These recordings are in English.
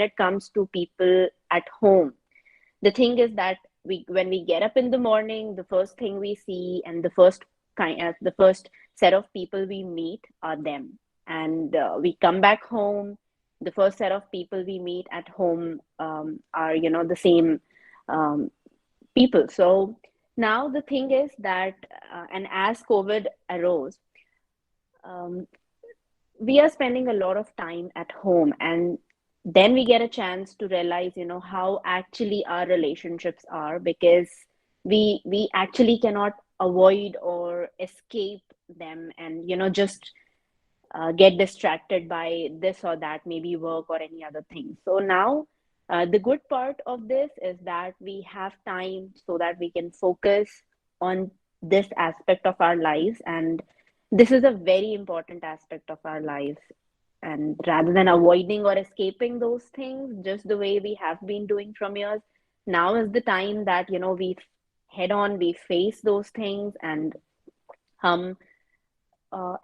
it comes to people at home, the thing is that when we get up in the morning, the first thing we see and the first set of people we meet are them. And we come back home, the first set of people we meet at home are, the same um, people. So now the thing is that, and as COVID arose, um, we are spending a lot of time at home, and then we get a chance to realize, how actually our relationships are, because we actually cannot avoid or escape them, and just get distracted by this or that, maybe work or any other thing. So now, the good part of this is that we have time so that we can focus on this aspect of our lives. And this is a very important aspect of our lives. And rather than avoiding or escaping those things, just the way we have been doing from years, now is the time that, we head on, we face those things, and hum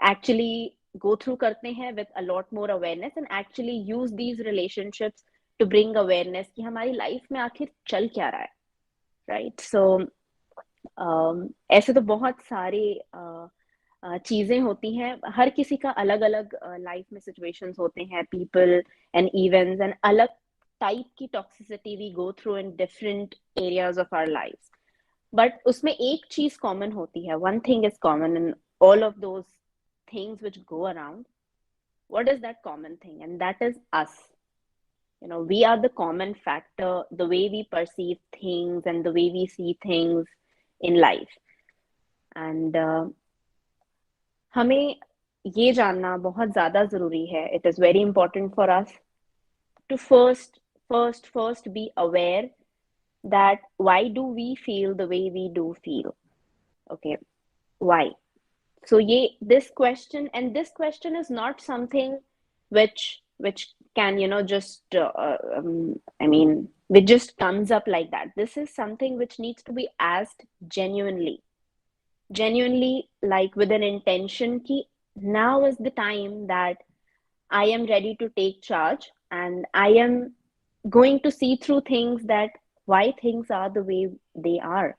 actually go through करते हैं with a lot more awareness, and actually use these relationships to bring awareness कि हमारी life में आखिर चल क्या रहा है, right? So ऐसे तो बहुत सारे चीजें होती हैं, हर किसी का अलग अलग लाइफ में सिचुएशंस होते हैं, पीपल एंड इवेंट्स, एंड अलग टाइप की toxicity we go through in different areas of our life. But उसमें एक चीज कॉमन होती है, one thing is common in all of those things which go around. What is that common thing? And that is us. We are the common factor, the way we perceive things and the way we see things in life. And हमें ये जानना बहुत ज़्यादा ज़रूरी है. It is very important for us to first be aware that why do we feel the way we do feel? Okay, why? So this question is not something which can, just I mean, which just comes up like that. This is something which needs to be asked genuinely, like with an intention ki now is the time that I am ready to take charge, and I am going to see through things, that why things are the way they are.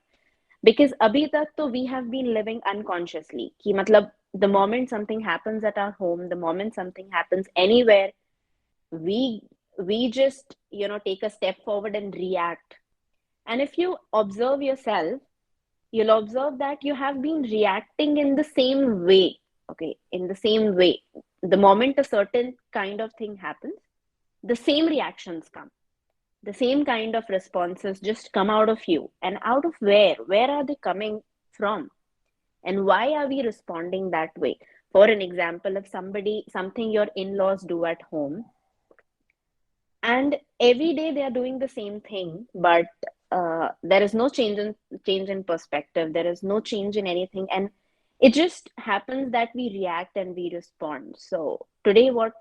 Because abhi tak to we have been living unconsciously ki matlab, the moment something happens at our home, the moment something happens anywhere, we we just, take a step forward and react. And if you observe yourself, you'll observe that you have been reacting in the same way. Okay, in the same way. The moment a certain kind of thing happens, the same reactions come. The same kind of responses just come out of you. And out of where? Where are they coming from? And why are we responding that way? For an example, if something your in-laws do at home, and every day they are doing the same thing, but there is no change in perspective, there is no change in anything, and it just happens that we react and we respond. So today, when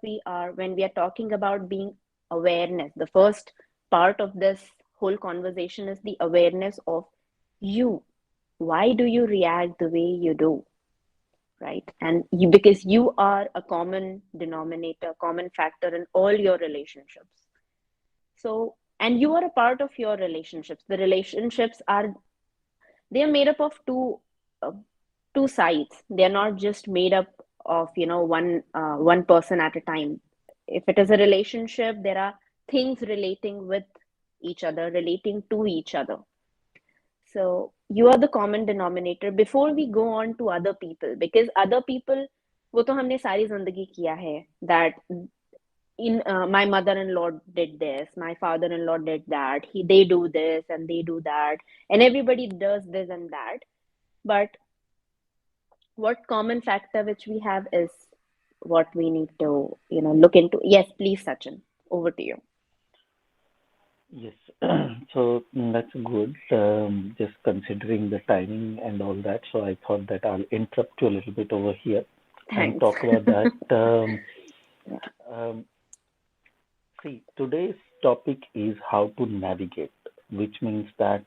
we are talking about being awareness, the first part of this whole conversation is the awareness of you. Why do you react the way you do? Right? And because you are a common denominator, common factor in all your relationships. So, and you are a part of your relationships. The relationships they are made up of two sides. They are not just made up of, one person at a time. If it is a relationship, there are things relating with each other, relating to each other. So you are the common denominator before we go on to other people, because other people, वो तो हमने सारी जिंदगी किया है, that my mother-in-law did this, my father-in-law did that, they do this and they do that, and everybody does this and that. But what common factor which we have is what we need to, look into. Yes, please, Sachin, over to you. Yes, so that's good. Just considering the timing and all that, so I thought that I'll interrupt you a little bit over here and Thanks. talk about that. Yeah. Um, See, today's topic is how to navigate, which means that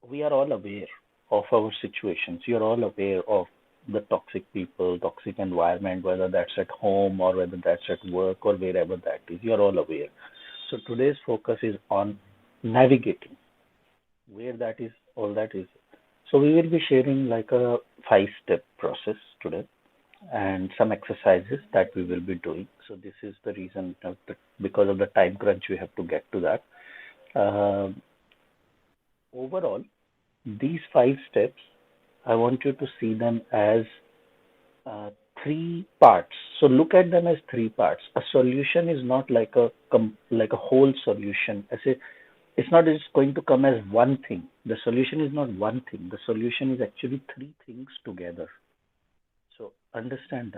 we are all aware of our situations. We are all aware of the toxic people, toxic environment, whether that's at home or whether that's at work or wherever that is. You're all aware. So today's focus is on navigating where that is, all that is. So we will be sharing like a 5 step process today and some exercises that we will be doing. So this is the reason that because of the time crunch, we have to get to that. Uh, Overall, these 5 steps, I want you to see them as uh, 3 parts. So look at them as 3 parts. A solution is not like like a whole solution. I say it's not just going to come as one thing. The solution is not one thing. The solution is actually 3 things together. So understand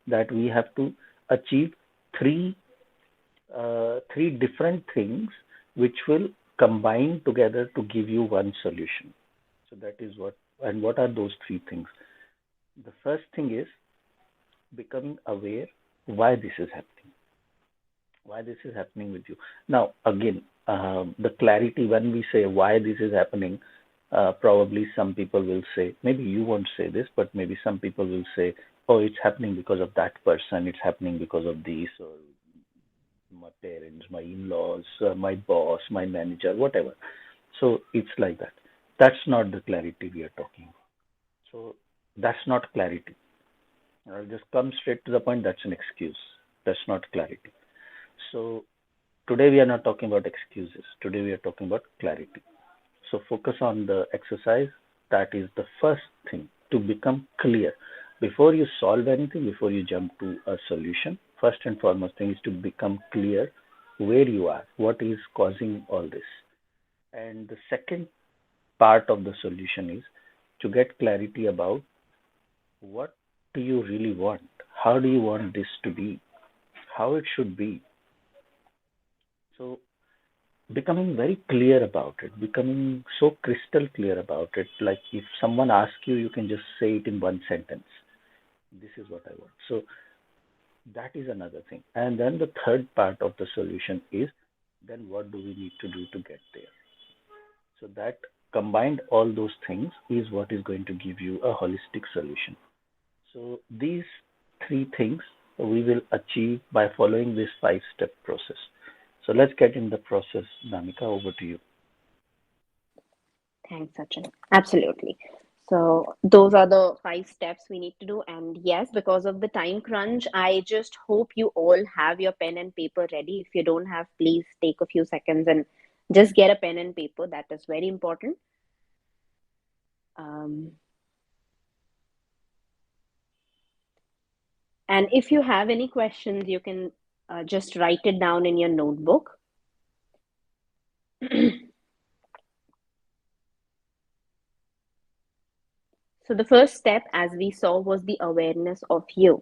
that we have to achieve three three different things which will combine together to give you one solution. So that is what, and what are those 3 things? The first thing is becoming aware why this is happening, why this is happening with you. Now, again, the clarity when we say why this is happening, probably some people will say, maybe you won't say this, but maybe some people will say, oh, it's happening because of that person, it's happening because of this, or my parents, my in-laws, my boss, my manager, whatever. So it's like that. That's not the clarity we are talking about. So that's not clarity. I'll just come straight to the point. That's an excuse. That's not clarity. So today we are not talking about excuses. Today we are talking about clarity. So focus on the exercise. That is the first thing to become clear. Before you solve anything, before you jump to a solution, first and foremost thing is to become clear where you are, what is causing all this. And the second part of the solution is to get clarity about what do you really want? How do you want this to be? How it should be? So becoming very clear about it, becoming so crystal clear about it. Like if someone asks you, you can just say it in one sentence. This is what I want. So that is another thing. And then the third part of the solution is then what do we need to do to get there? So that combined all those things is what is going to give you a holistic solution. So these 3 things we will achieve by following this 5 step process. So let's get in the process. Namika, over to you. Thanks, Sachin. Absolutely. So those are the 5 steps we need to do. And yes, because of the time crunch, I just hope you all have your pen and paper ready. If you don't have, please take a few seconds and just get a pen and paper. That is very important. Um, and if you have any questions, you can just write it down in your notebook. So the first step, as we saw, was the awareness of you.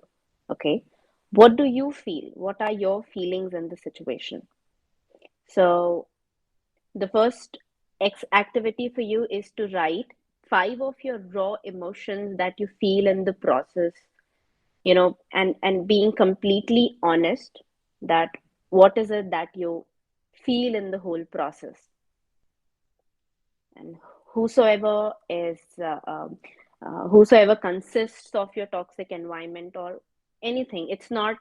Okay. What do you feel? What are your feelings in the situation? So the first activity for you is to write 5 of your raw emotions that you feel in the process, and being completely honest that what is it that you feel in the whole process. And whosoever is whosoever consists of your toxic environment or anything, it's not,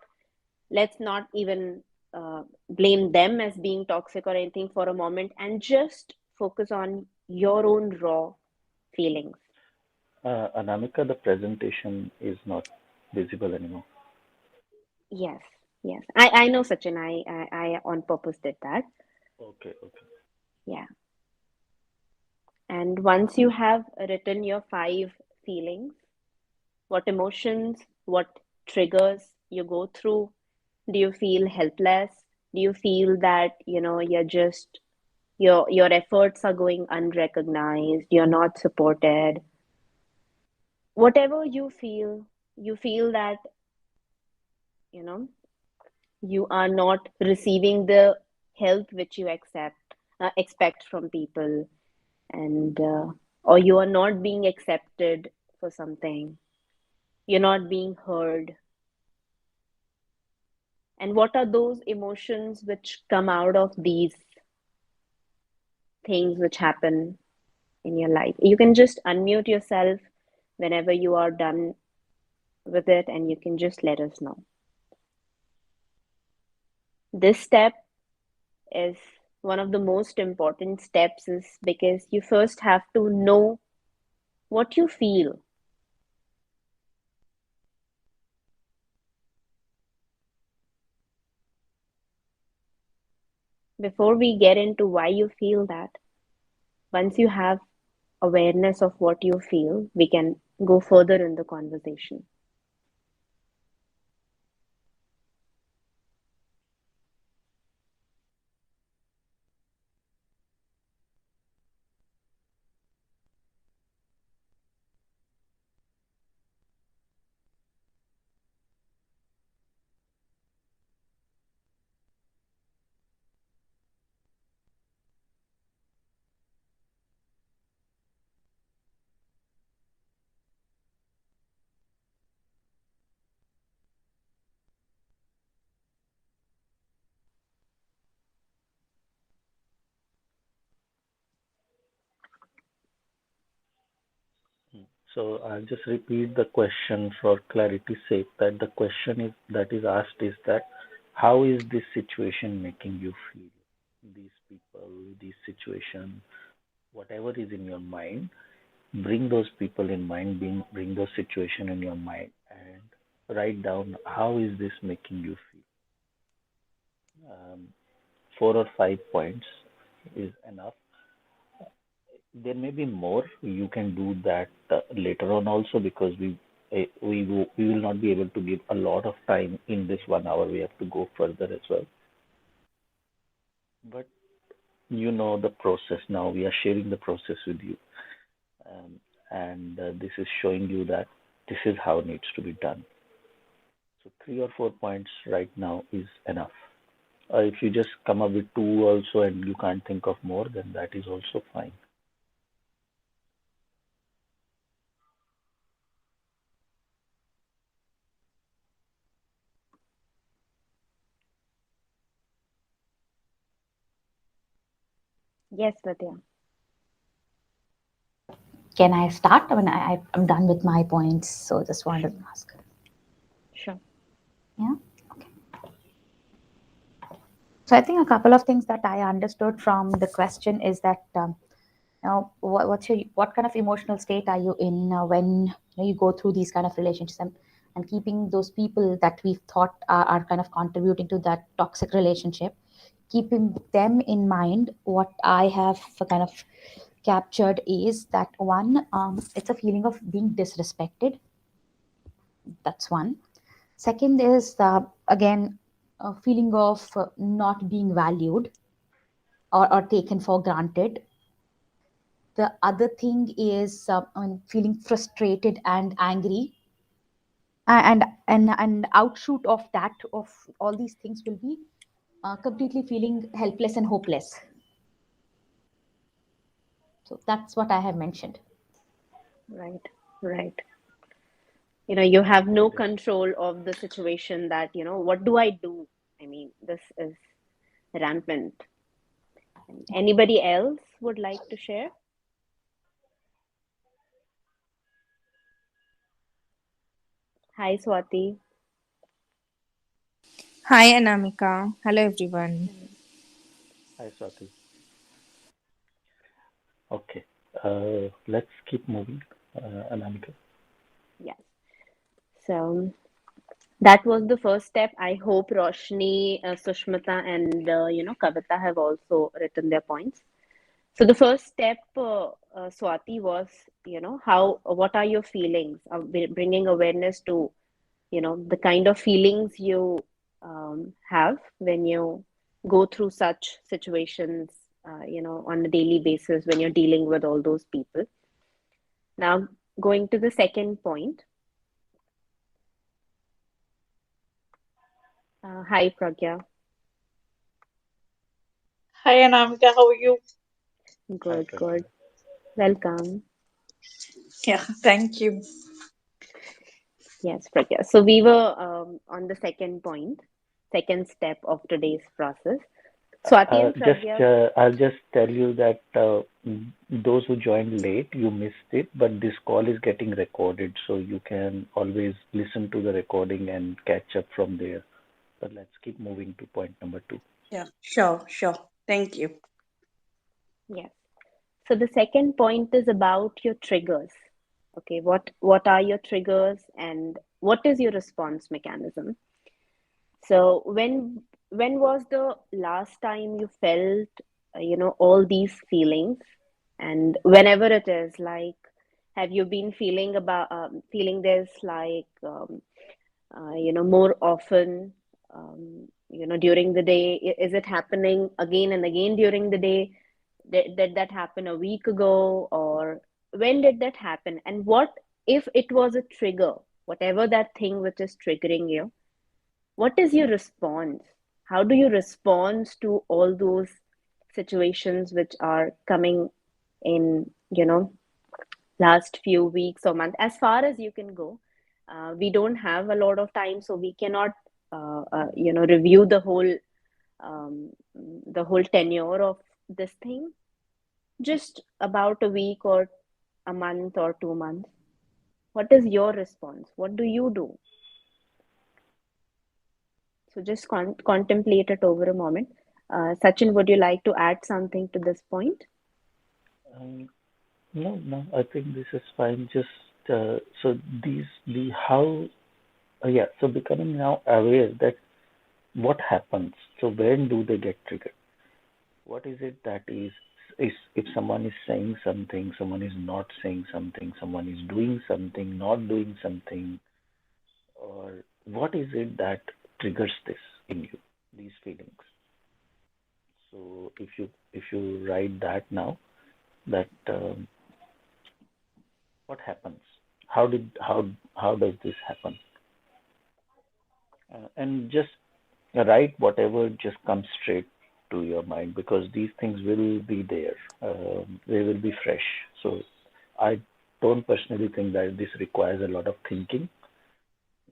let's not even blame them as being toxic or anything for a moment, and just focus on your own raw feelings. Anamika, the presentation is not visible anymore. Yes, yes, I know, Sachin. I on purpose did that. Okay, okay. Yeah. And once you have written your 5 feelings, what emotions, what triggers you go through, do you feel helpless? Do you feel that, you're just, your efforts are going unrecognized, you're not supported? Whatever you feel that, you know, you are not receiving the help which you expect from people, and or you are not being accepted for something, you're not being heard. And what are those emotions which come out of these things which happen in your life? You can just unmute yourself, whenever you are done with it, and you can just let us know. This step is one of the most important steps, is because you first have to know what you feel. Before we get into why you feel that, once you have awareness of what you feel, we can go further in the conversation. So I'll just repeat the question for clarity's sake. That the question is that is asked is that how is this situation making you feel? These people, these situation, whatever is in your mind, bring those people in mind, bring those situation in your mind, and write down how is this making you feel. 4 or 5 points is enough. There may be more. You can do that later on also, because we will not be able to give a lot of time in this 1 hour. We have to go further as well. But you know the process now. We are sharing the process with you, and this is showing you that this is how it needs to be done. So 3 or 4 points right now is enough. If you just come up with two also and you can't think of more, then that is also fine. Yes, Vidya. Can I start? I mean, I'm done with my points, so just wanted to Sure, ask. sure. Yeah. So I think a couple of things that I understood from the question is that what kind of emotional state are you in when you go through these kind of relationships, and keeping those people that we've thought are kind of contributing to that toxic relationship, keeping them in mind. What I have kind of captured is that one, it's a feeling of being disrespected. That's one. Second is again a feeling of not being valued or taken for granted. The other thing is feeling frustrated and angry, and outshoot of that, of all these things, will be completely feeling helpless and hopeless. So that's what I have mentioned. Right, right. You have no Yes. control of the situation, that, what do I do? I mean, this is rampant. And anybody else would like to share? Hi, Swati. Hi Anamika. Hello everyone. Hi, Swati. Okay. Let's keep moving, Anamika. Yes. So that was the first step. I hope Roshni, Sushmita, and Kavita have also written their points. So the first step, Swati, was, how what are your feelings? Of bringing awareness to, the kind of feelings you have when you go through such situations, on a daily basis, when you're dealing with all those people. Now, going to the second point. Hi, Pragya. Hi Anamika, how are you? Hi, Good, Pragya. good. Welcome. Yeah, thank you. Yes, Pragya. So we were on the second point, second step of today's process. Swati and Pragya. I'll just tell you that those who joined late, you missed it, but this call is getting recorded, so you can always listen to the recording and catch up from there. But let's keep moving to point number two. Yeah, sure, sure. Thank you. Yes. So the second point is about your triggers. Okay, what are your triggers and what is your response mechanism? So when was the last time you felt all these feelings? And whenever it is, like, have you been feeling this like more often, during the day? Is it happening again and again during the day? Did that happen a week ago, or when did that happen? And what if it was a trigger, whatever that thing which is triggering you? What is your response? How do you respond to all those situations which are coming in, last few weeks or months, as far as you can go? We don't have a lot of time, so we cannot, review the whole tenure of this thing. Just about a week or a month or 2 months. What is your response? What do you do? So just contemplate it over a moment. Sachin, would you like to add something to this point? Um, no, no, I think this is fine. Just so the how, yeah. So becoming now aware that what happens. So when do they get triggered? What is it that is if someone is saying something, someone is not saying something, someone is doing something, not doing something, or what is it that triggers this in you, these feelings? So if you write that now, that what happens? How does this happen? And just write whatever just comes straight to your mind, because these things will be there. They will be fresh. So I don't personally think that this requires a lot of thinking.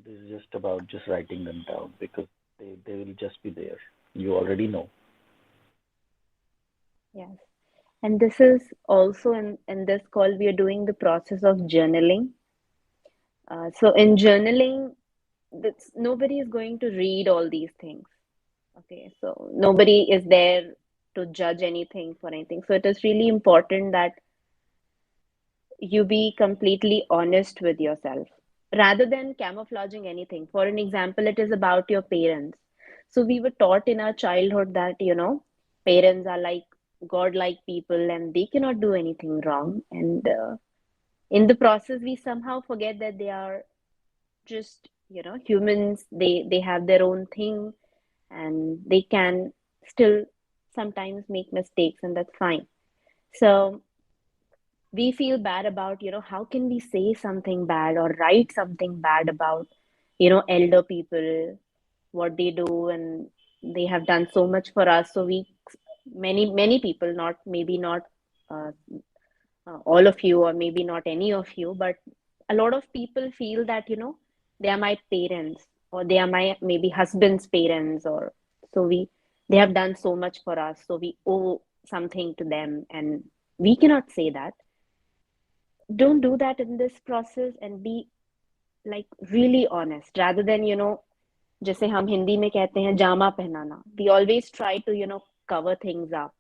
This is just about just writing them down, because they will just be there. You already know. Yes. And this is also in this call, we are doing the process of journaling. So in journaling, nobody is going to read all these things. Okay, so nobody is there to judge anything for anything. So it is really important that you be completely honest with yourself rather than camouflaging anything. For an example, it is about your parents. So we were taught in our childhood that, parents are like godlike people and they cannot do anything wrong. And in the process, we somehow forget that they are just, humans. They have their own thing and they can still sometimes make mistakes, and that's fine. So we feel bad about, how can we say something bad or write something bad about, elder people, what they do, and they have done so much for us. So many people, not maybe not uh, all of you, or maybe not any of you, but a lot of people feel that, they are my parents, or they are my maybe husband's parents, or so they have done so much for us, so we owe something to them, and we cannot say that. Don't do that in this process, and be like really honest, rather than, जैसे हम हिंदी में कहते हैं जामा पहनाना. We always try to, cover things up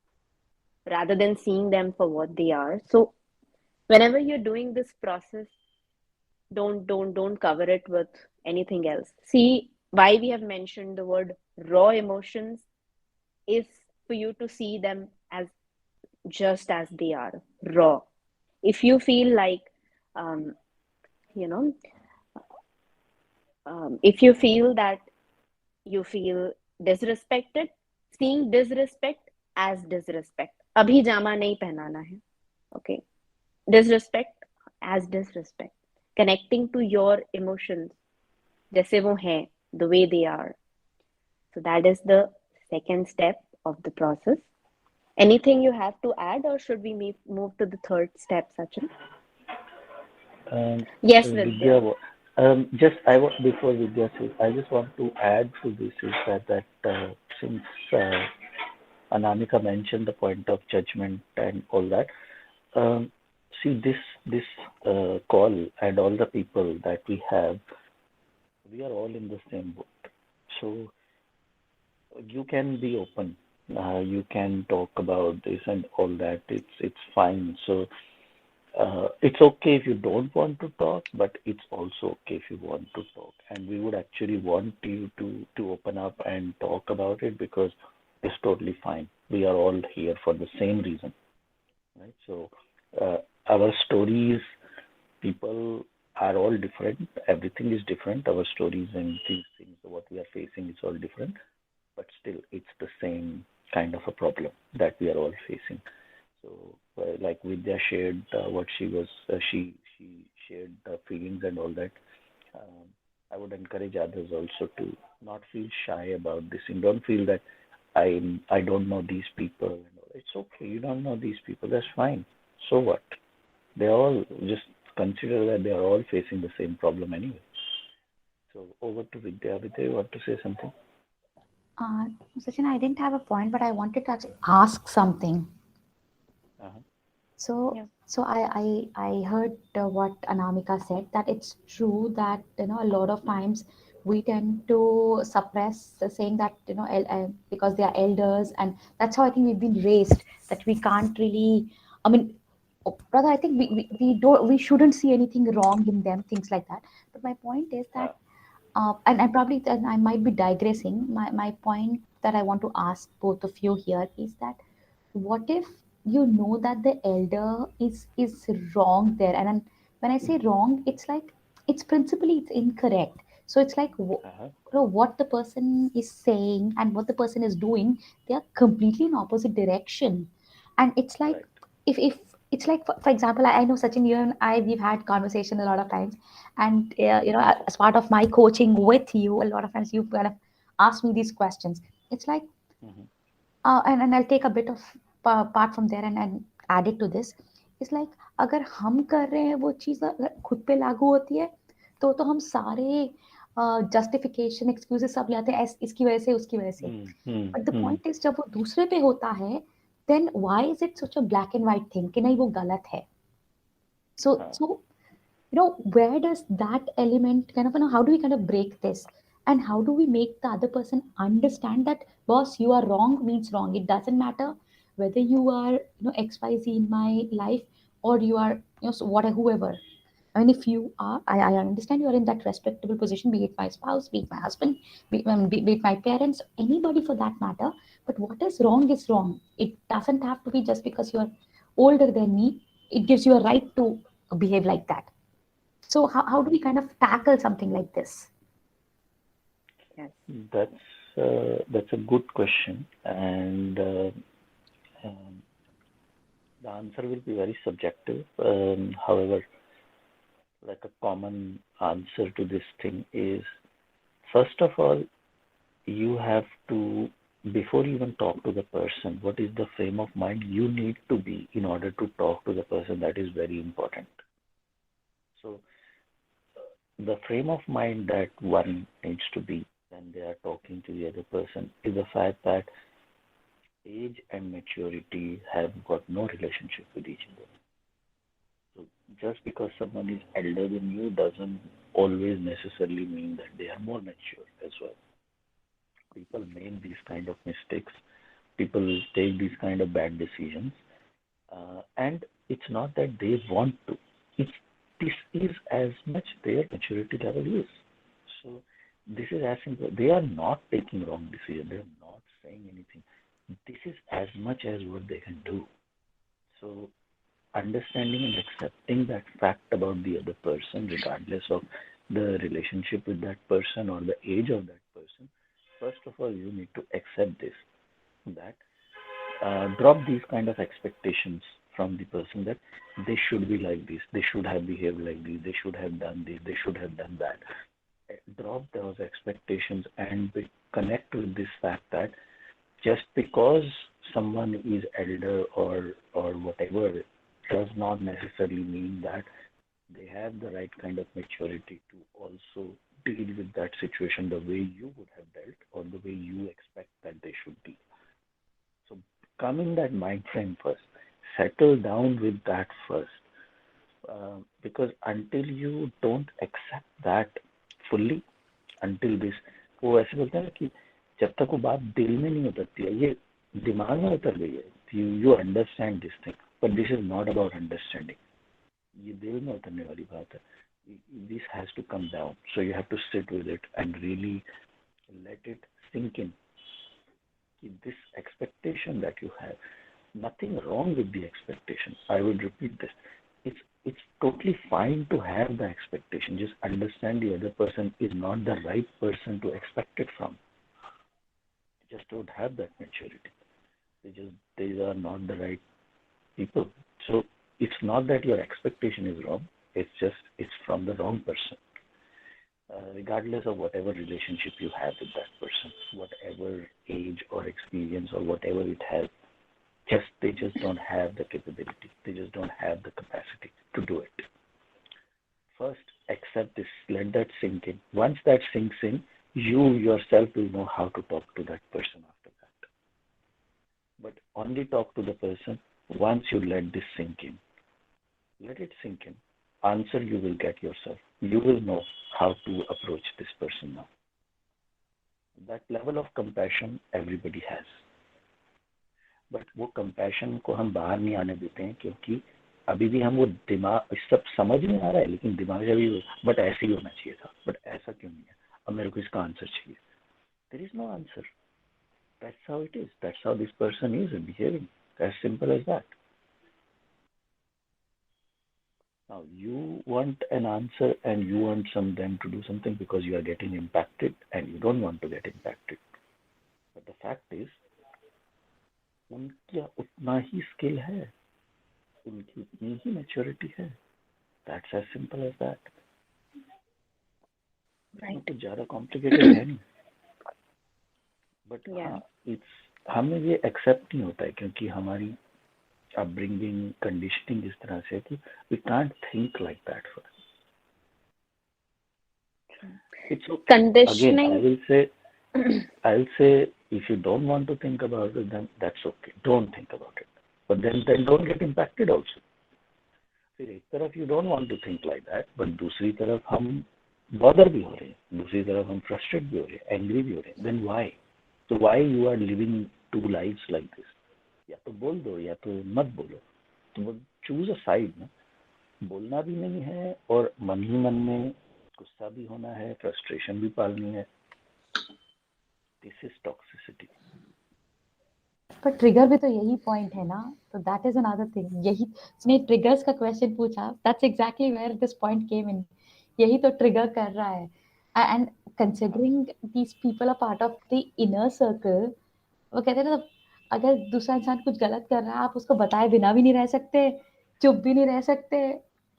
rather than seeing them for what they are. So whenever you're doing this process, don't cover it with anything else. See, why we have mentioned the word raw emotions is for you to see them as just as they are, raw. If you feel like, um, you know if you feel that you feel disrespected, seeing disrespect as disrespect. अभी जामा नहीं पहनाना है. Okay, disrespect as disrespect, connecting to your emotions जैसे वो हैं, the way they are. So that is the second step of the process. Anything you have to add, or should we move to the third step, Sachin? Um, Yes, Vidya. Vidya, just I want before Vidya says, I just want to add to this is that since Anamika mentioned the point of judgment and all that. Um, See, this call and all the people that we have, we are all in the same boat. So you can be open. You can talk about this and all that. It's fine. So it's okay if you don't want to talk, but it's also okay if you want to talk. And we would actually want you to open up and talk about it because it's totally fine. We are all here for the same reason, right? So uh, our stories, people are all different. Everything is different. Our stories and these things, what we are facing is all different, but still it's the same kind of a problem that we are all facing. So, like Vidya shared what she shared the feelings and all that. Um, I would encourage others also to not feel shy about this and don't feel that I don't know these people. And all. It's okay. You don't know these people. That's fine. So what? They all just consider that they are all facing the same problem anyway. So over to Vidya. Vidya, you want to say something? Uh, Sachin, I didn't have a point, but I wanted to actually ask something. Uh-huh. So, Yeah. so I heard what Anamika said, that it's true that a lot of times we tend to suppress saying that because they are elders, and that's how I think we've been raised, that we can't really. I mean, brother, I think we shouldn't see anything wrong in them, things like that. But my point is that, Uh, and probably then I might be digressing. My point that I want to ask both of you here is that, what if you know that the elder is wrong there, and then when I say wrong, it's like it's principally it's incorrect. So it's like uh-huh. what the person is saying and what the person is doing, they are completely in opposite direction. And it's like, Right. if it's like, for example, I know Sachin, you and I, we've had conversation a lot of times, and as part of my coaching with you, a lot of times you've kind of asked me these questions. It's like, Mm-hmm. and I'll take a bit of part from there and add it to this. It's like, अगर हम कर रहे हैं वो चीज़ अगर खुद पे लागू होती है, तो हम सारे जस्टिफिकेशन एक्सक्यूजेस सब लाते हैं, इसकी वजह से उसकी वजह से. But the Mm-hmm. Point is, जब वो दूसरे पे होता है, then why is it such a black and white thing कि नहीं वो गलत है. So where does that element kind of, how do we kind of break this, and how do we make the other person understand that, boss, you are wrong means wrong. It doesn't matter whether you are xyz in my life, or you are whatever, whoever. I mean, if you are, I understand you are in that respectable position, be it my spouse, be it my husband, be it my parents, anybody for that matter. But what is wrong. It doesn't have to be just because you're older than me. It gives you a right to behave like that. So how do we kind of tackle something like this? Yes. That's a good question, and um, the answer will be very subjective. However, like a common answer to this thing is, first of all, you have to, before you even talk to the person, what is the frame of mind you need to be in order to talk to the person? That is very important. So, the frame of mind that one needs to be when they are talking to the other person is the fact that age and maturity have got no relationship with each other. So just because someone is elder than you doesn't always necessarily mean that they are more mature as well. People make these kind of mistakes. People take these kind of bad decisions, and it's not that they want to. It's this is as much their maturity level is. So this is as simple. They are not taking wrong decision. They are not saying anything. This is as much as what they can do. So understanding and accepting that fact about the other person, regardless of the relationship with that person or the age of that person, first of all, you need to accept this. That drop these kind of expectations from the person that they should be like this, they should have behaved like this, they should have done this, they should have done that. Drop those expectations and connect with this fact that just because someone is elder or whatever does not necessarily mean that they have the right kind of maturity to also deal with that situation the way you would have dealt or the way you expect that they should be. So come in that mind frame first. Settle down with that first. Because until you don't accept that fully, until this, वो ऐसे बोलते हैं ना कि जब तक वो बात दिल में नहीं उतरती है, ये दिमाग में उतर गई है, you understand this thing, but this is not about understanding. ये दिल में उतरने वाली बात है. This has to come down. So you have to sit with it and really let it sink in. This expectation that you have, nothing wrong with the expectation. I will repeat this. It's totally fine to have the expectation. Just understand the other person is not the right person to expect it from. They just don't have that maturity. They are not the right people. So it's not that your expectation is wrong. It's from the wrong person. Regardless of whatever relationship you have with that person, whatever age or experience or whatever it has, they just don't have the capability. They just don't have the capacity to do it. First, accept this. Let that sink in. Once that sinks in, you yourself will know how to talk to that person after that. But only talk to the person once you let this sink in. Let it sink in. Answer you will get yourself. You will know how to approach this person now. That level of compassion everybody has. But वो compassion को हम बाहर नहीं आने देते हैं, क्योंकि अभी भी हम वो दिमाग सब समझ में आ रहा है, लेकिन दिमाग से भी बट ऐसे ही होना चाहिए था, बट ऐसा क्यों नहीं है, अब मेरे को इसका आंसर चाहिए. There is no answer. That's how it is. That's how this person is behaving. As simple as that. Now you want an answer and you want them to do something because you are getting impacted and you don't want to get impacted. But the fact is, उनका उतना ही skill है, उनकी उतनी ही maturity है. That's as simple as that. कुछ ज़्यादा complicated है नहीं. बट हाँ, हमें ये एक्सेप्ट नहीं होता है, क्योंकि हमारी अपब्रिंगिंग, कंडीशनिंग इस तरह से कि we can't think like that first. It's okay. Again I will say, if you don't want to think about it, then that's okay. Don't think about it. But then don't get impacted also. फिर एक तरफ you don't want to think like that, but दूसरी तरफ हम bother भी हो रहे हैं, दूसरी तरफ हम frustrated भी हो रहे हैं, angry भी हो रहे हैं. Then why? So why you are living two lives like this? या तो बोल दो या तो मत बोलो. तो choose a side ना. बोलना भी नहीं है और मन ही मन में गुस्सा भी होना है, frustration भी पालनी है. This is toxicity. पर ट्रिगर भी तो यही पॉइंट है ना. तो दैट इज अनदर थिंग. यही इसने ट्रिगर्स का क्वेश्चन पूछा. That's exactly where this point came in. यही तो ट्रिगर कर रहा है. And considering these people are part of the inner circle. वो कहते हैं ना, अगर दूसरा इंसान कुछ गलत कर रहा है, आप उसको बताए बिना भी नहीं रह सकते, चुप भी नहीं रह सकते,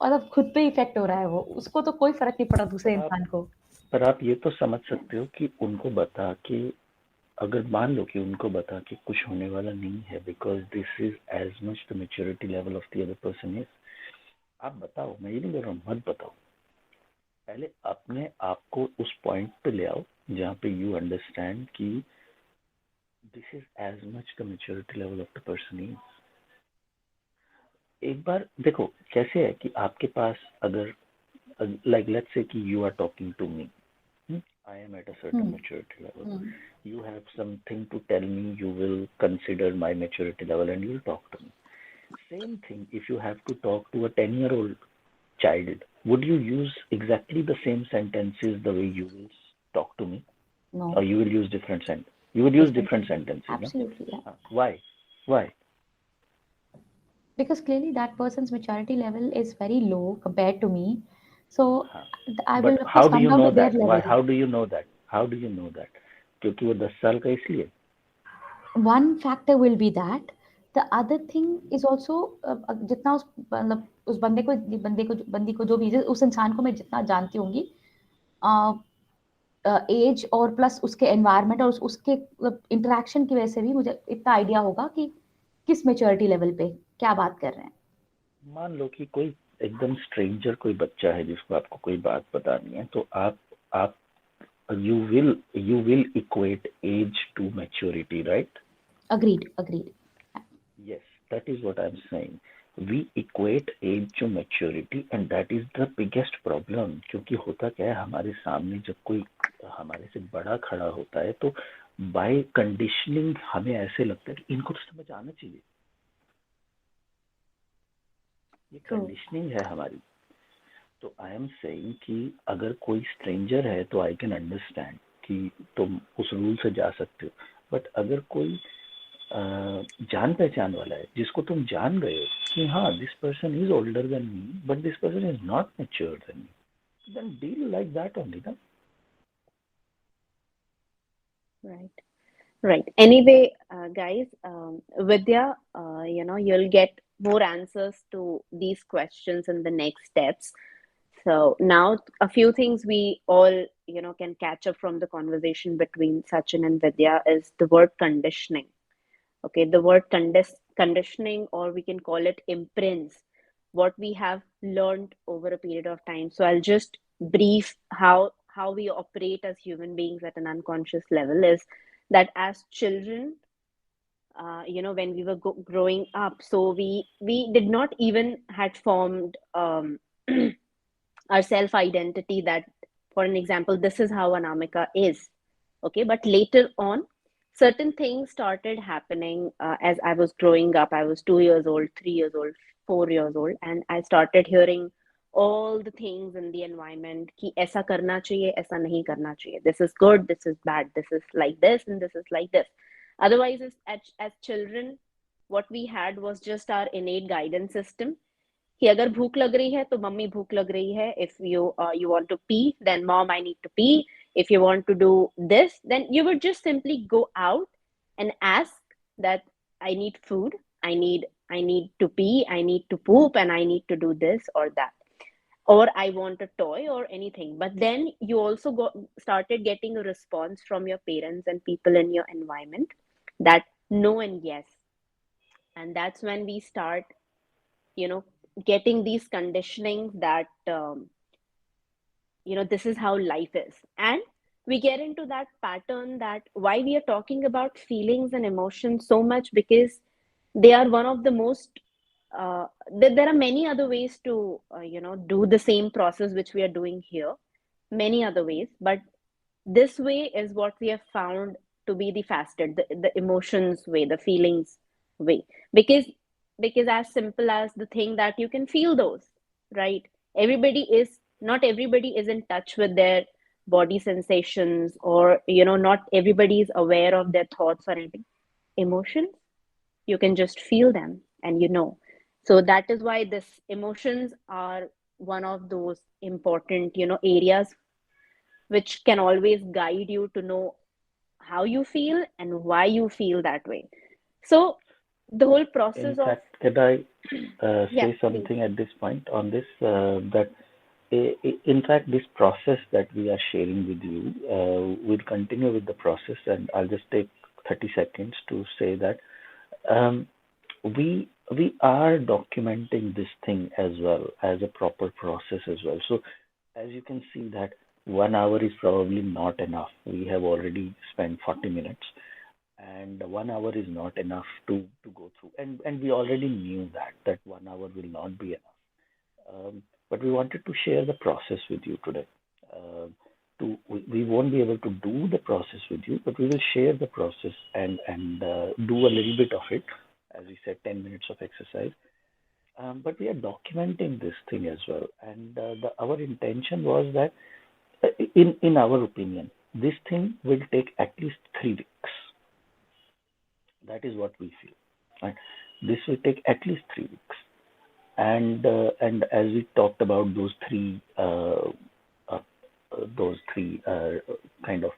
और अब खुद पे इफेक्ट हो रहा है. वो उसको तो कोई फर्क नहीं पड़ा दूसरे इंसान को. पर आप ये तो समझ सकते हो कि उनको बता के, अगर मान लो कि उनको बता के कुछ होने वाला नहीं है, because this is as much the maturity level of the other person is. आप बताओ, मैं ये नहीं बोल रहा हूँ मत बताओ. पहले अपने आप को उस पॉइंट पे ले आओ जहाँ पे यू अंडरस्टैंड कि this is as much the maturity level of the person is. एक बार देखो कैसे है कि आपके पास अगर like let's say कि you are talking to me, I am at a certain maturity level. You have something to tell me, you will consider my maturity level and you will talk to me. Same thing if you have to talk to a 10-year-old child, would you use exactly the same sentences the way you will talk to me? No. Or you will use different sentences? You would use different sentences. Absolutely, no? yeah. Why? Because clearly that person's maturity level is very low compared to me. So I will But of how course do come you down know to their that? level. Why? How do you know that? How do you know that? क्योंकि वो 10 साल का इसलिए. One factor will be that. The other thing is also जितना उस मतलब उस बंदी को जो भी उस इंसान को मैं जितना जानती होंगी, एज और प्लस उसके एनवायरनमेंट और उसके इंटरेक्शन की वजह से भी मुझे इतना आइडिया होगा कि किस मेच्योरिटी लेवल पे क्या बात कर रहे हैं. मान लो कि कोई एकदम स्ट्रेंजर कोई बच्चा है जिसको आपको कोई बात बतानी है, तो आप you will equate age to maturity, right? Agreed. That is what I'm saying. We equate age to maturity and that is the biggest problem. क्योंकि होता क्या है, हमारे सामने जब कोई हमारे से बड़ा खड़ा होता है तो बाय कंडीशनिंग हमें ऐसे लगता है कि इनको तो समझ आना चाहिए. ये True. कंडीशनिंग है हमारी. तो आई एम सेइंग कि अगर कोई स्ट्रेंजर है तो आई कैन अंडरस्टैंड कि तुम उस रूल से जा सकते हो. बट अगर कोई जान पहचान वाला है जिसको तुम जान गए हो कि हाँ this person is older than me but this person is not mature than me, then deal like that only ना. Right. Right. Anyway, guys, Vidya, you'll get more answers to these questions in the next steps. So now a few things we all, can catch up from the conversation between Sachin and Vidya is the word conditioning. Okay, the word conditioning, or we can call it imprints, what we have learned over a period of time. So I'll just brief how we operate as human beings at an unconscious level is that as children, when we were growing up, so we did not even had formed our self identity that, for an example, this is how Anamika is. Okay, but later on certain things started happening as I was growing up. I was 2 years old, 3 years old, 4 years old, and I started hearing all the things in the environment कि ऐसा करना चाहिए, ऐसा नहीं करना चाहिए. This is good, this is bad, this is like this, and this is like this. Otherwise, as children, what we had was just our innate guidance system कि अगर भूख लग रही है तो मम्मी भूख लग रही है. If you want to pee, then mom, I need to pee. If you want to do this, then you would just simply go out and ask that I need food, I need to pee, I need to poop, and I need to do this or that, or I want a toy or anything. But then you also started getting a response from your parents and people in your environment that no and yes, and that's when we start you know getting these conditionings that this is how life is. And we get into that pattern that why we are talking about feelings and emotions so much, because they are one of the most there are many other ways to do the same process which we are doing here, many other ways, but this way is what we have found to be the fastest, the emotions way, the feelings way, because as simple as the thing that you can feel those, right? Everybody is Not everybody is in touch with their body sensations, or not everybody is aware of their thoughts or anything. Emotions, you can just feel them, and so that is why this emotions are one of those important areas which can always guide you to know how you feel and why you feel that way. So the whole In process of fact, can I yeah, say please. something at this point on this? That in fact, this process that we are sharing with you, we'll continue with the process, and I'll just take 30 seconds to say that um, we are documenting this thing as well as a proper process as well. So as you can see that 1 hour is probably not enough. We have already spent 40 minutes and 1 hour is not enough to go through. And we already knew that 1 hour will not be enough. But we wanted to share the process with you today. Uh, we won't be able to do the process with you, but we will share the process and do a little bit of it, as we said, 10 minutes of exercise. But we are documenting this thing as well, and our intention was that, in our opinion, this thing will take at least 3 weeks. That is what we feel. Right? This will take at least 3 weeks. And as we talked about uh, those three kind of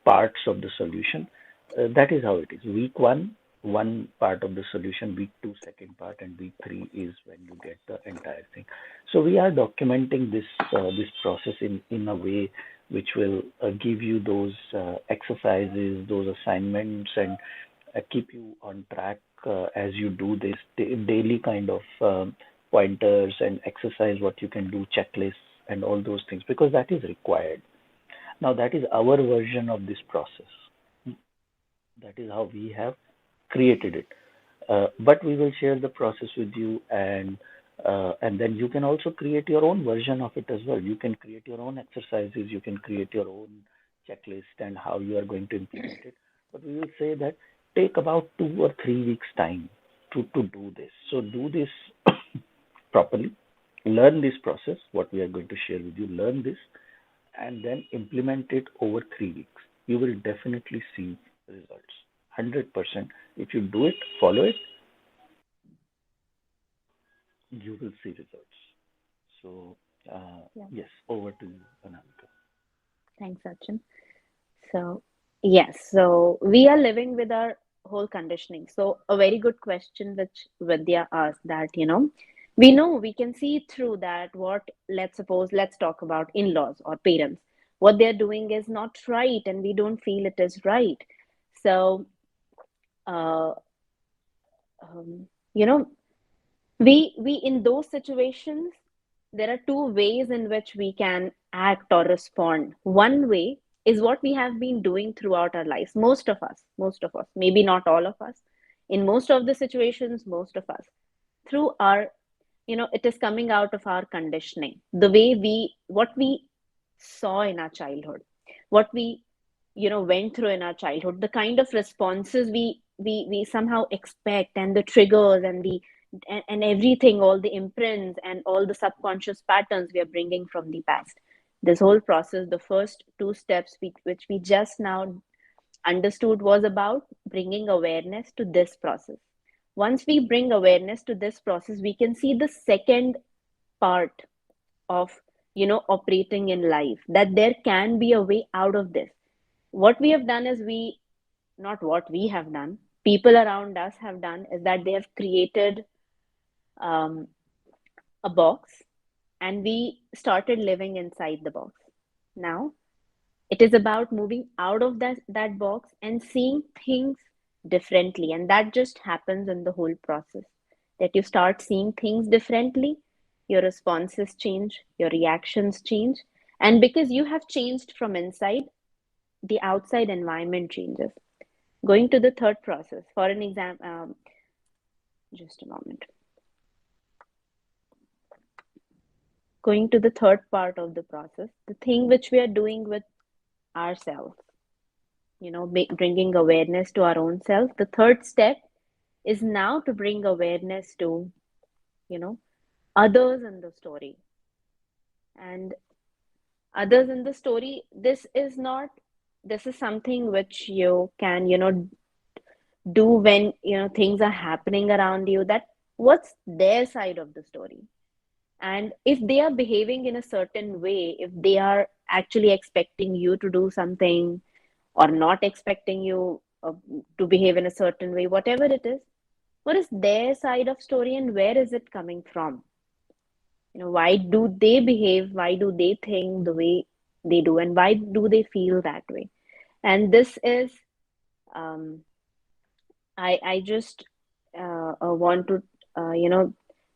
parts of the solution, that is how it is. Week one part of the solution, week two, second part, and week three is when you get the entire thing. So we are documenting this process in a way which will give you those exercises, those assignments, and keep you on track as you do this daily kind of pointers and exercise, what you can do, checklists, and all those things, because that is required. Now, that is our version of this process. That is how we have created it. But we will share the process with you, and then you can also create your own version of it as well. You can create your own exercises, you can create your own checklist and how you are going to implement it. But we will say that take about 2 or 3 weeks time to do this. So do this properly, learn this process, what we are going to share with you, learn this, and then implement it over 3 weeks. You will definitely see results. 100%. If you do it, follow it, you will see results. So, Yeah. yes, over to you, Anamika. Thanks, Sachin. So, yes, so we are living with our whole conditioning. So, a very good question which Vidya asked that, we know we can see through that what, let's suppose, let's talk about in-laws or parents. What they're doing is not right, and we don't feel it is right. So, uh, um, you know, we in those situations, there are two ways in which we can act or respond. One way is what we have been doing throughout our lives. Most of us, maybe not all of us, in most of the situations, most of us, through our, it is coming out of our conditioning, the way we, what we saw in our childhood, what we, went through in our childhood, the kind of responses we somehow expect, and the triggers and the and everything, all the imprints and all the subconscious patterns we are bringing from the past. This whole process, the first two steps which we just now understood, was about bringing awareness to this process. Once we bring awareness to this process, we can see the second part of, operating in life, that there can be a way out of this. What we have done is, we not what we have done, people around us have done, is that they have created um, a box, and we started living inside the box. Now it is about moving out of that box and seeing things differently. And that just happens in the whole process, that you start seeing things differently, your responses change, your reactions change. And because you have changed from inside, the outside environment changes. Going to the third process, for an example, just a moment. Going to the third part of the process, the thing which we are doing with ourselves, bringing awareness to our own self. The third step is now to bring awareness to, you know, others in the story. And others in the story, this is something which you can, do when, things are happening around you, that what's their side of the story. And if they are behaving in a certain way, if they are actually expecting you to do something, or not expecting you to behave in a certain way, whatever it is, what is their side of story, and where is it coming from? Why do they behave, why do they think the way they do, and why do they feel that way? And this is, um, I just want to,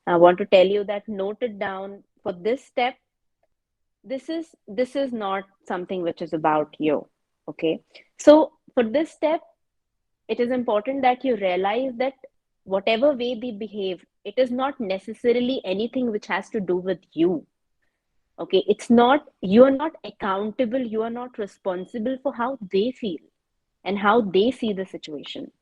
I want to tell you that, note it down for this step. This is not something which is about you. Okay, so for this step, it is important that you realize that whatever way they behave, it is not necessarily anything which has to do with you. Okay, it's not, you are not accountable, you are not responsible for how they feel and how they see the situation.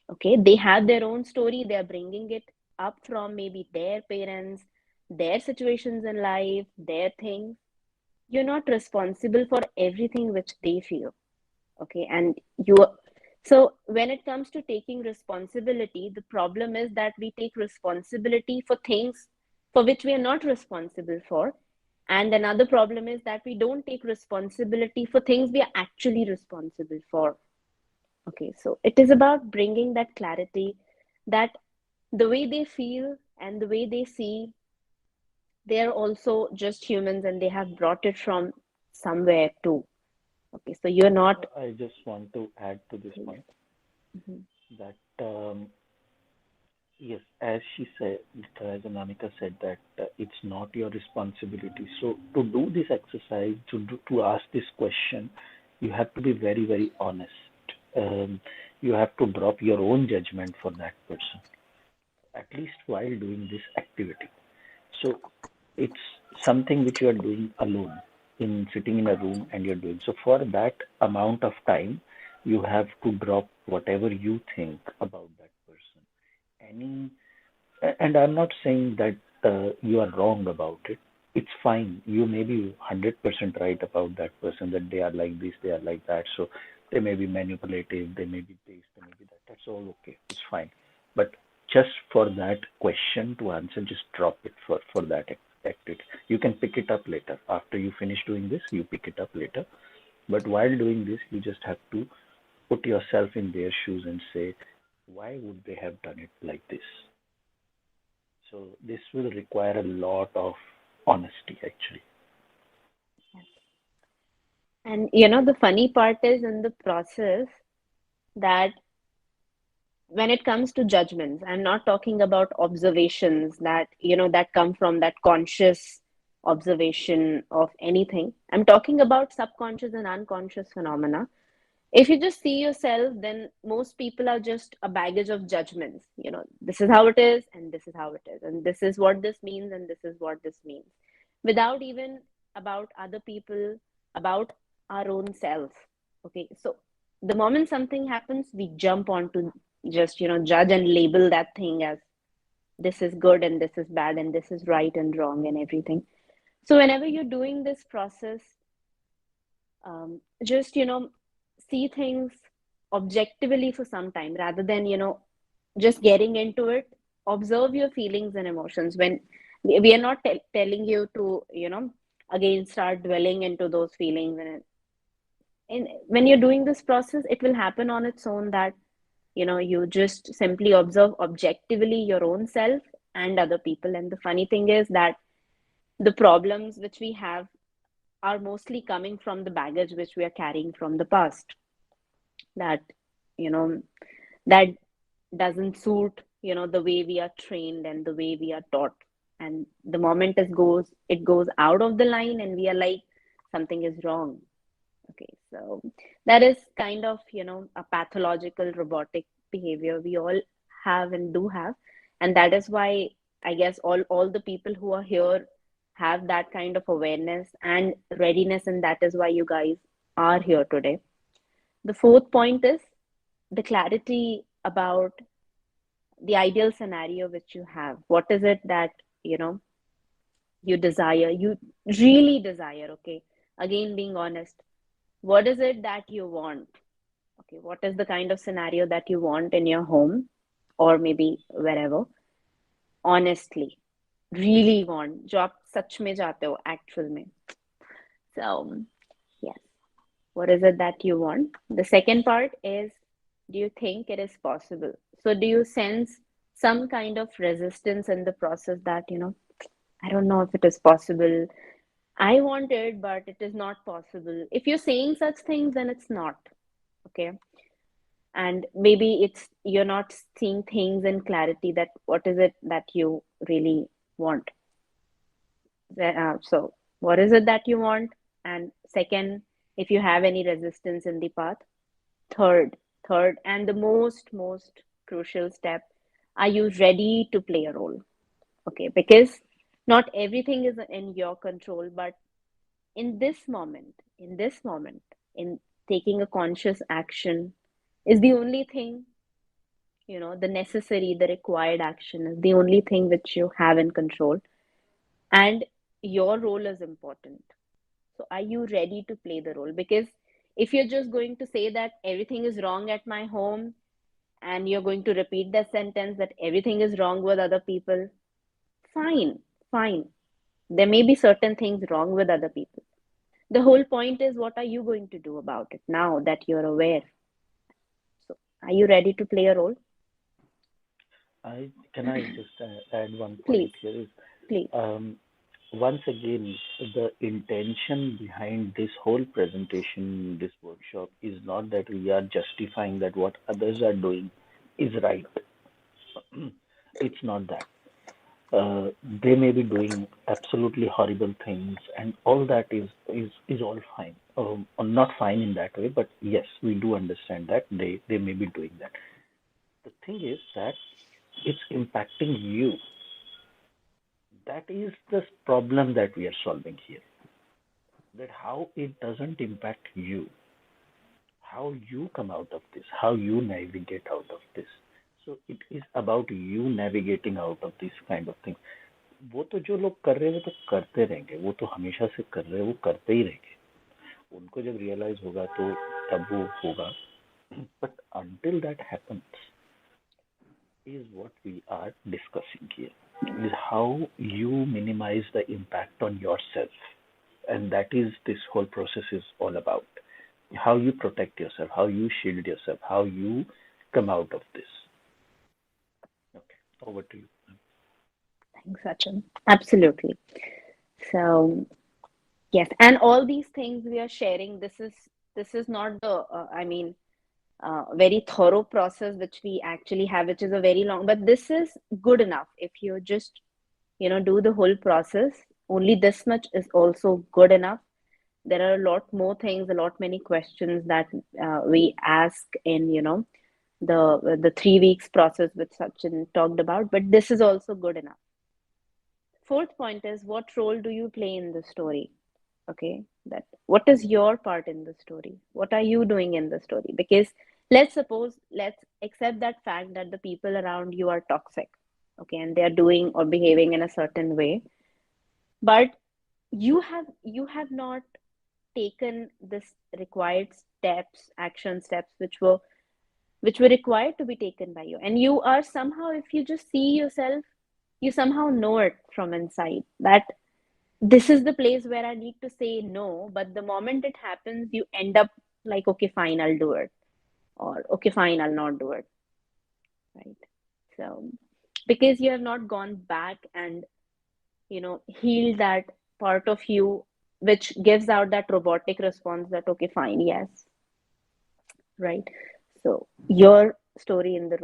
Okay, they have their own story, they are bringing it up from maybe their parents, their situations in life, their things. You're not responsible for everything which they feel. Okay, and you, so when it comes to taking responsibility, the problem is that we take responsibility for things for which we are not responsible for. And another problem is that we don't take responsibility for things we are actually responsible for. Okay, so it is about bringing that clarity, that the way they feel and the way they see, they are also just humans, and they have brought it from somewhere too. Okay, so you're not. I just want to add to this point Mhm. that yes, as she said, as Anamika said, that it's not your responsibility. So to do this exercise, to ask this question, you have to be very, very honest. Um, you have to drop your own judgment for that person, at least while doing this activity. So it's something which you are doing alone, in sitting in a room and you're doing. So for that amount of time, you have to drop whatever you think about that person. Any, and I'm not saying that you are wrong about it. It's fine. You may be 100% right about that person, that they are like this, they are like that. So they may be manipulative, they may be this, they may be that. That's all okay. It's fine. But just for that question to answer, just drop it for that activity. You can pick it up later. After you finish doing this, you pick it up later. But while doing this, you just have to put yourself in their shoes and say, why would they have done it like this? So this will require a lot of honesty, actually. And the funny part is in the process that when it comes to judgments, I'm not talking about observations that, that come from that conscious observation of anything. I'm talking about subconscious and unconscious phenomena. If you just see yourself, then most people are just a baggage of judgments. This is how it is, and this is how it is, and this is what this means, and this is what this means, without even about other people, about our own self. Okay, so the moment something happens, we jump on to just, judge and label that thing as this is good and this is bad and this is right and wrong and everything. So whenever you're doing this process, just see things objectively for some time rather than just getting into it. Observe your feelings and emotions. When we are not telling you to again start dwelling into those feelings, and when you're doing this process, it will happen on its own that you just simply observe objectively your own self and other people. And the funny thing is that the problems which we have are mostly coming from the baggage which we are carrying from the past, that you know that doesn't suit the way we are trained and the way we are taught. And the moment it goes out of the line and we are like something is wrong. Okay, so that is kind of a pathological robotic behavior we all have and do have. And that is why I guess all the people who are here have that kind of awareness and readiness, and that is why you guys are here today. The fourth point is the clarity about the ideal scenario which you have. What is it that you know you desire, you really desire? Okay, again, being honest, what is it that you want? Okay, what is the kind of scenario that you want in your home or maybe wherever? Honestly, really want, जो आप सच में चाहते हो actual में. So yes, what is it that you want? The second part is, do you think it is possible? So do you sense some kind of resistance in the process that I don't know if it is possible. I want it, but it is not possible. If you're saying such things, then it's not. Okay. And maybe it's you're not seeing things in clarity, that what is it that you really want. So what is it that you want? And second, if you have any resistance in the path. Third, and the most crucial step, are you ready to play a role? Okay, because not everything is in your control, but in this moment, in taking a conscious action is the only thing, the necessary, the required action is the only thing which you have in control. And your role is important. So are you ready to play the role? Because if you're just going to say that everything is wrong at my home, and you're going to repeat that sentence that everything is wrong with other people, fine, fine. There may be certain things wrong with other people. The whole point is, what are you going to do about it now that you're aware? So, are you ready to play a role? Can I just add one Please, point here? Is please. um, once again, the intention behind this whole presentation, this workshop, is not that we are justifying that what others are doing is right. It's not that. They may be doing absolutely horrible things, and all that is all fine. Or not fine in that way, but yes, we do understand that they may be doing that. The thing is that it's impacting you. That is the problem that we are solving here. That how it doesn't impact you, how you come out of this, how you navigate out of this. So it is about you navigating out of this kind of thing. वो तो जो लोग कर रहे हैं वो तो करते रहेंगे, वो तो हमेशा से कर रहे हैं, वो करते ही रहेंगे। उनको जब रियलाइज होगा तो तब वो होगा। But until that happens is what we are discussing here, is how you minimize the impact on yourself, and that is this whole process is all about. How you protect yourself, how you shield yourself, how you come out of this. Okay, over to you. Thanks, Sachin. Absolutely. So yes, and all these things we are sharing, this is not the very thorough process which we actually have, which is a very long, but this is good enough. If you just do the whole process, only this much is also good enough. There are a lot more things, a lot many questions that we ask in the 3 weeks process which Sachin talked about, but this is also good enough. Fourth point is, what role do you play in the story? Okay, that what is your part in the story? What are you doing in the story? Because let's accept that fact that the people around you are toxic, okay, and they are doing or behaving in a certain way, but you have not taken this required steps, action steps, which were required to be taken by you, and you are somehow, if you just see yourself, you somehow know it from inside that this is the place where I need to say no, but the moment it happens, you end up like, okay, fine, I'll do it, or okay, fine, I'll not do it, right? So, because you have not gone back and, healed that part of you which gives out that robotic response that, okay, fine, yes, right? So, your role in the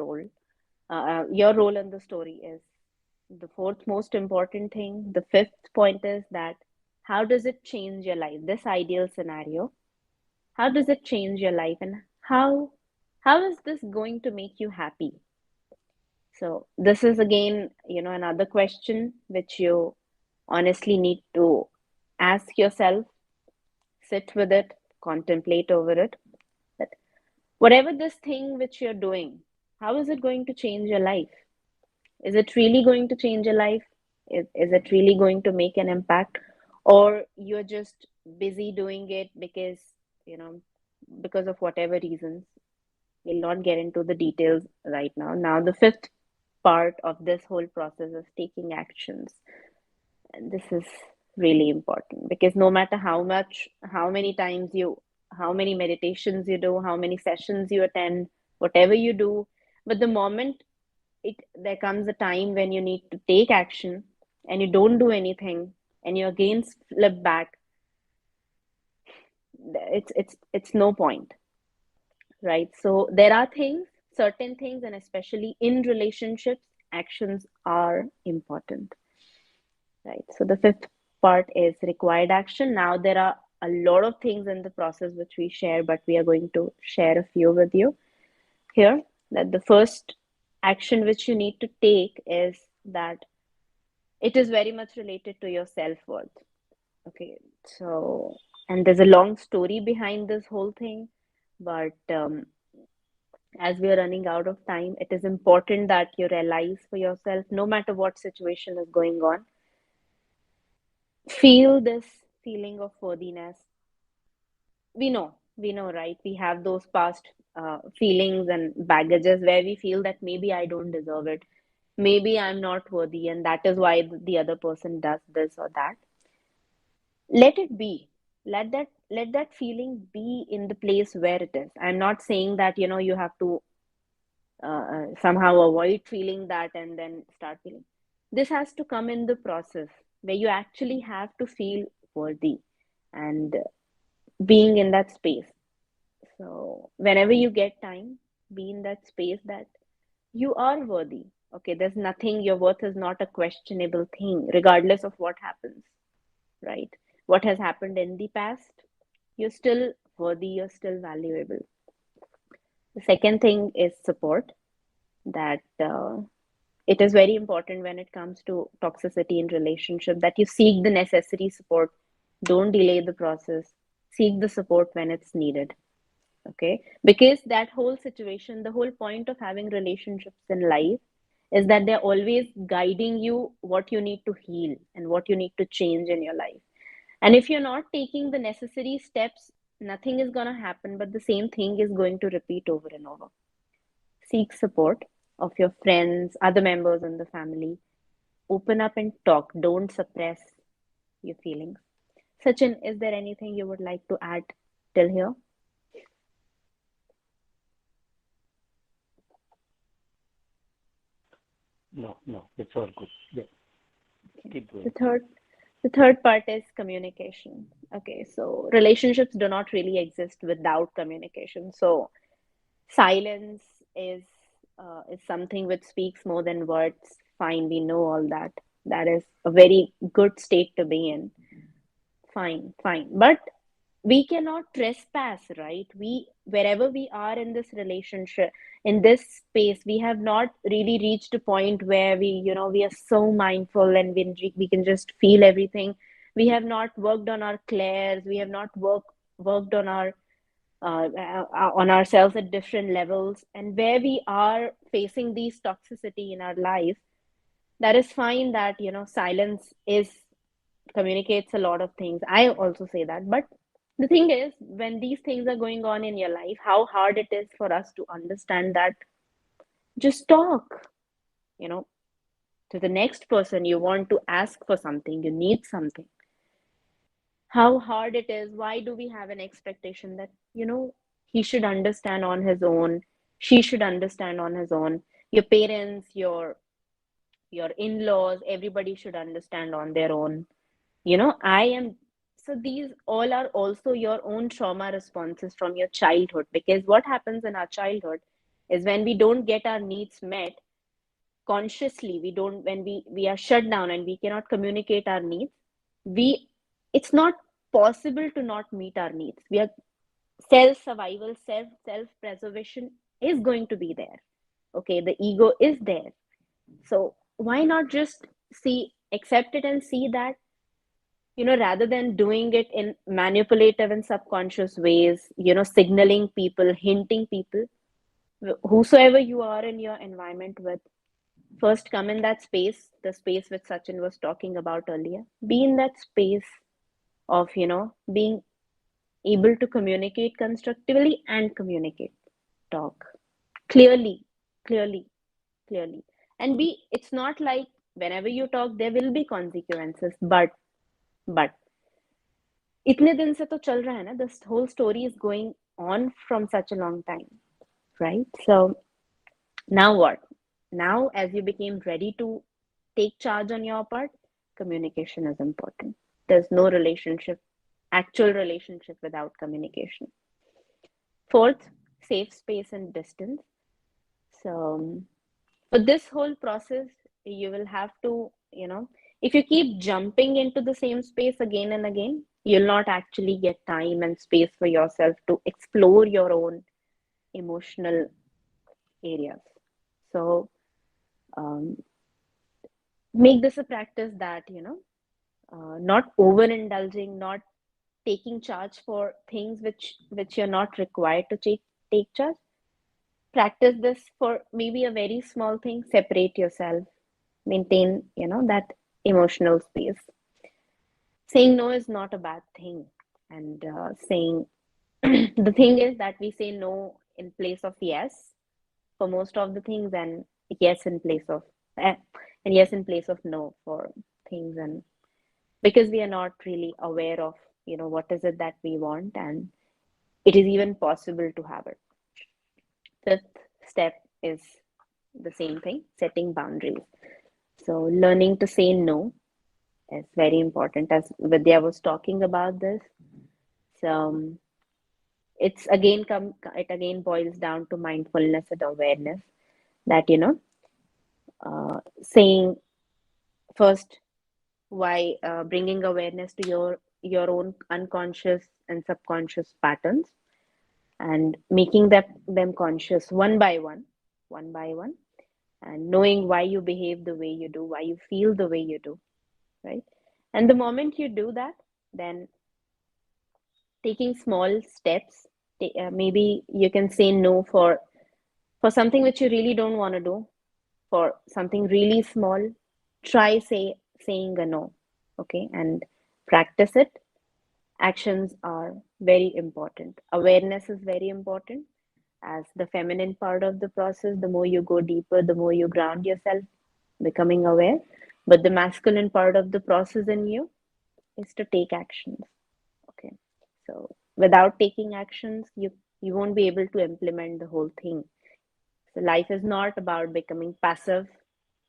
story is the fourth most important thing. The fifth point is that how does it change your life? This ideal scenario, how does it change your life, and how is this going to make you happy? So this is again, another question which you honestly need to ask yourself, sit with it, contemplate over it. That whatever this thing which you're doing, how is it going to change your life? Is it really going to change your life? Is it really going to make an impact? Or you're just busy doing it you know, because of whatever reasons. We'll not get into the details right now. Now, the fifth part of this whole process is taking actions. And this is really important because no matter how many times how many meditations you do, how many sessions you attend, whatever you do, but the moment there comes a time when you need to take action and you don't do anything and you again slip back, it's no point, right? So there are certain things, and especially in relationships, actions are important, right? So the fifth part is required action. Now there are a lot of things in the process which we share, but we are going to share a few with you here. That the first action which you need to take is that it is very much related to your self-worth. Okay, so, and there's a long story behind this whole thing, but as we are running out of time, it is important that you realize for yourself, no matter what situation is going on, feel this feeling of worthiness. We know, right? We have those past feelings and baggages where we feel that maybe I don't deserve it, maybe I'm not worthy, and that is why the other person does this or that. Let it be. Let that feeling be in the place where it is. I'm not saying that you have to somehow avoid feeling that and then start feeling. This has to come in the process where you actually have to feel worthy and being in that space. So whenever you get time, be in that space that you are worthy. Okay, there's nothing, your worth is not a questionable thing, regardless of what happens, right? What has happened in the past, you're still worthy, you're still valuable. The second thing is support, that it is very important when it comes to toxicity in relationship that you seek the necessary support. Don't delay the process. Seek the support when it's needed. Okay, because that whole situation, the whole point of having relationships in life is that they're always guiding you what you need to heal and what you need to change in your life. And if you're not taking the necessary steps, nothing is going to happen, but the same thing is going to repeat over and over. Seek support of your friends, other members in the family. Open up and talk. Don't suppress your feelings. Sachin, is there anything you would like to add till here? No, no, it's all good. Yeah, Okay. keep The going. third the third part is communication. Okay, so relationships do not really exist without communication. So silence is something which speaks more than words. Fine, we know all that. That is a very good state to be in. Fine, fine. But we cannot trespass, right? We, wherever we are in this relationship, in this space, we have not really reached a point where we are so mindful and we can just feel everything. We have not worked on our clairs. We have not worked on ourselves at different levels, and where we are facing these toxicity in our life, that is fine. That silence is communicates a lot of things. I also say that. But the thing is, when these things are going on in your life, how hard it is for us to understand that just talk, you know, to the next person. You want to ask for something, you need something. How hard it is. Why do we have an expectation that, he should understand on his own, she should understand on his own, your parents, your in-laws, everybody should understand on their own. I am, so these all are also your own trauma responses from your childhood, because what happens in our childhood is when we don't get our needs met consciously, we don't, when we are shut down and we cannot communicate our needs, we it's not possible to not meet our needs. We are, self survival, self preservation is going to be there. Okay, the ego is there. So why not just see, accept it and see that, rather than doing it in manipulative and subconscious ways, signaling people, hinting people, whosoever you are in your environment with, first come in that space, the space which Sachin was talking about earlier. Be in that space of, being able to communicate constructively and communicate, talk clearly, clearly, clearly. And be, it's not like whenever you talk, there will be consequences, but इतने दिन से तो चल रहा है ना, this whole story is going on from such a long time, right? So now what? Now, as you became ready to take charge on your part, communication is important. There's no relationship, actual relationship, without communication. Fourth, safe space and distance. So for this whole process, you will have to, if you keep jumping into the same space again and again, you'll not actually get time and space for yourself to explore your own emotional areas. So um, make this a practice that, not overindulging, not taking charge for things which you're not required to take charge. Practice this for maybe a very small thing. Separate yourself, maintain, that emotional space. Saying no is not a bad thing. And saying, the thing is that we say no in place of yes for most of the things, and yes in place of eh, and yes in place of no for things. And because we are not really aware of, what is it that we want, and it is even possible to have it. Fifth step is the same thing, setting boundaries. So learning to say no is very important, as Vidya was talking about this. So it again boils down to mindfulness and awareness, that saying first why, bringing awareness to your own unconscious and subconscious patterns, and making them conscious one by one, and knowing why you behave the way you do, why you feel the way you do, right? And the moment you do that, then taking small steps, maybe you can say no for something which you really don't want to do, for something really small. Try saying a no, okay, and practice it. Actions are very important. Awareness is very important as the feminine part of the process. The more you go deeper, the more you ground yourself, becoming aware. But the masculine part of the process in you is to take actions. Okay. So without taking actions, you won't be able to implement the whole thing. So life is not about becoming passive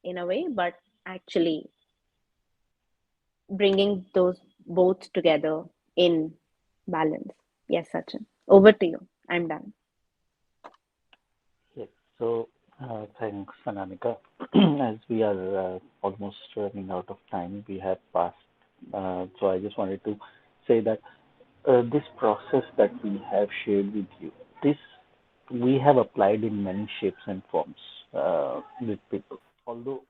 in a way, but actually bringing those both together in balance. Yes, Sachin. Over to you. I'm done. Yes. So, thanks, Anamika. As we are almost running out of time, we have passed. So I just wanted to say that this process that we have shared with you, this we have applied in many shapes and forms with people. Although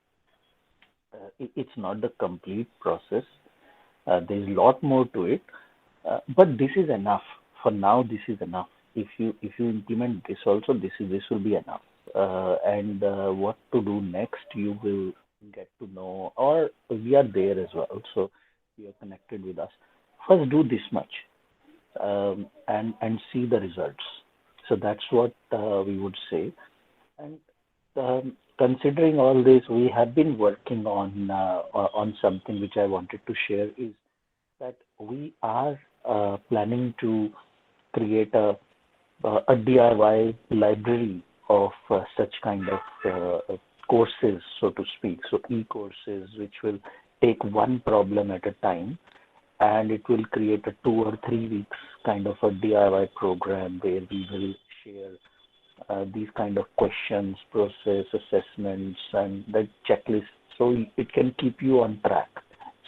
it's not the complete process, there's a lot more to it. But this is enough for now. This is enough. If you implement this also, this will be enough. And what to do next, you will get to know, or we are there as well. So you are connected with us. First, do this much, and see the results. So that's what we would say. And considering all this, we have been working on something which I wanted to share is that we are planning to create a DIY library of such kind of courses, so to speak. So e-courses, which will take one problem at a time, and it will create a 2 or 3 weeks kind of a DIY program where we will share these kind of questions, process, assessments, and the checklist. So it can keep you on track.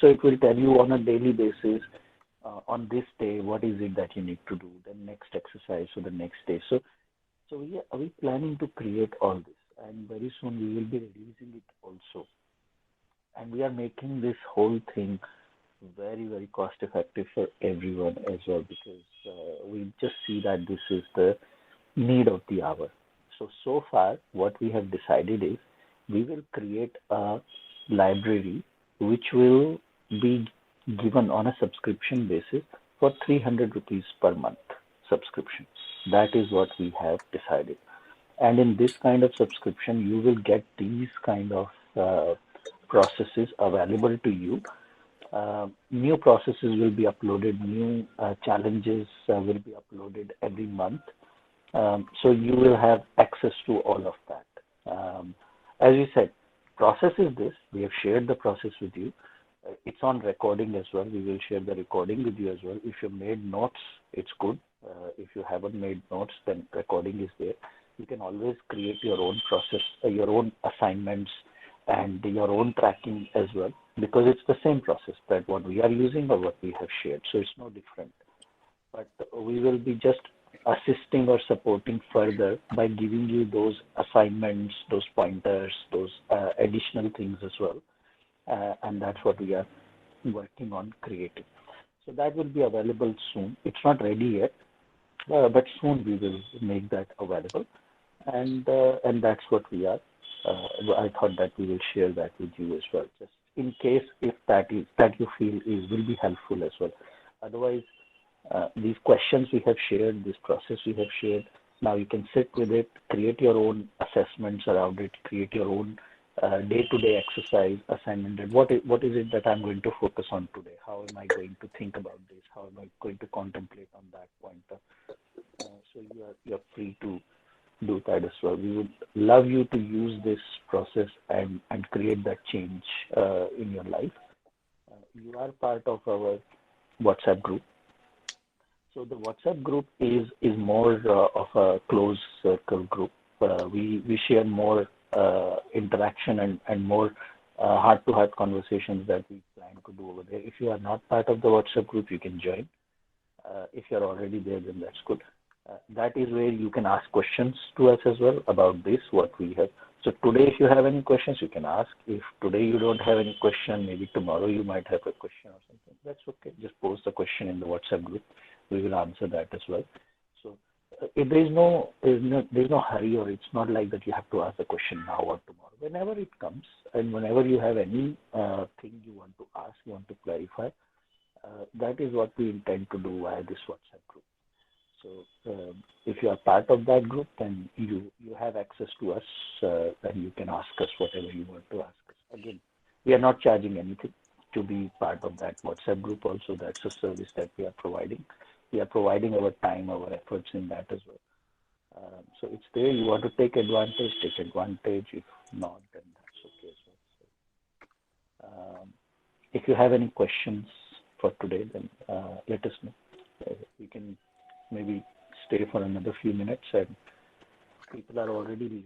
So it will tell you on a daily basis, on this day, what is it that you need to do, the next exercise for the next day. So we planning to create all this, and very soon we will be releasing it also. And we are making this whole thing very, very cost effective for everyone as well, because we just see that this is the need of the hour. So far, what we have decided is we will create a library which will be given on a subscription basis for 300 rupees per month subscription. That is what we have decided. And in this kind of subscription, you will get these kind of processes available to you. New processes will be uploaded, new challenges will be uploaded every month. So you will have access to all of that. As you said, process is this. We have shared the process with you. It's on recording as well. We will share the recording with you as well. If you made notes, it's good. If you haven't made notes, then recording is there. You can always create your own process, your own assignments, and your own tracking as well, because it's the same process that what we are using or what we have shared. So it's no different. But we will be just assisting or supporting further by giving you those assignments, those pointers, those additional things as well. And that's what we are working on creating. So that will be available soon. It's not ready yet, but soon we will make that available. And that's what we are. I thought that we will share that with you as well, just in case if that you feel is will be helpful as well. Otherwise, these questions we have shared, this process we have shared. Now you can sit with it, create your own assessments around it, create your own day-to-day exercise assignment. And what is it that I'm going to focus on today? How am I going to think about this? How am I going to contemplate on that pointer? So you're free to do that as well. We would love you to use this process and create that change in your life. You are part of our WhatsApp group. So the WhatsApp group is more of a closed circle group. We share more interaction and more heart-to-heart conversations that we plan to do over there. If you are not part of the WhatsApp group, you can join. If you're already there, then that's good. That is where you can ask questions to us as well about this, what we have. So today, if you have any questions, you can ask. If today you don't have any question, maybe tomorrow you might have a question or something. That's okay. Just post the question in the WhatsApp group. We will answer that as well. So there's no hurry, or it's not like that you have to ask the question now or tomorrow. Whenever it comes, and whenever you have any thing you want to ask, you want to clarify, that is what we intend to do via this WhatsApp group. So if you are part of that group, then you have access to us, and you can ask us whatever you want to ask us. Again, we are not charging anything to be part of that WhatsApp group. Also, that's a service that we are providing. We are providing our time, our efforts in that as well. So it's there. You want to take advantage, take advantage. If not, then that's okay as well. So, if you have any questions for today, then let us know. We can maybe stay for another few minutes, and people are already